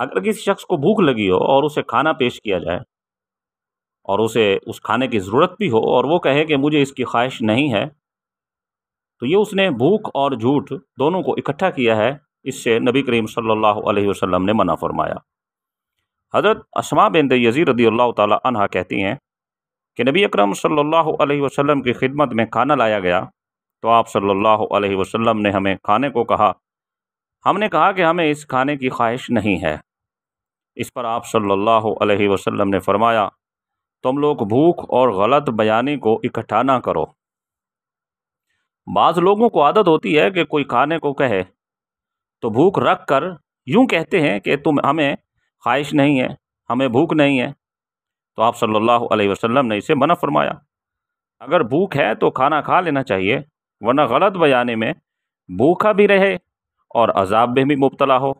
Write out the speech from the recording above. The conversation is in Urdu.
اگر کسی شخص کو بھوک لگی ہو اور اسے کھانا پیش کیا جائے اور اسے اس کھانے کی ضرورت بھی ہو اور وہ کہے کہ مجھے اس کی خواہش نہیں ہے، تو یہ اس نے بھوک اور جھوٹ دونوں کو اکٹھا کیا ہے، اس سے نبی کریم صلی اللہ علیہ وسلم نے منع فرمایا۔ حضرت اسماء بنت یزید رضی اللہ تعالی عنہا کہتی ہیں کہ نبی اکرم صلی اللہ علیہ وسلم کی خدمت میں کھانا لایا گیا تو آپ صلی اللہ علیہ وسلم نے ہمیں کھانے کو کہا۔ ہم نے کہا کہ ہمیں اس کھانے کی خواہش نہیں ہے۔ اس پر آپ صلی اللہ علیہ وسلم نے فرمایا، تم لوگ بھوک اور غلط بیانی کو اکٹھا نہ کرو۔ بعض لوگوں کو عادت ہوتی ہے کہ کوئی کھانے کو کہے تو بھوک رکھ کر یوں کہتے ہیں کہ ہمیں خواہش نہیں ہے، ہمیں بھوک نہیں ہے، تو آپ صلی اللہ علیہ وسلم نے اسے منع فرمایا۔ اگر بھوک ہے تو کھانا کھا لینا چاہیے، ورنہ غلط بیانی میں بھوکا بھی رہے اور عذاب میں بھی مبتلا ہو۔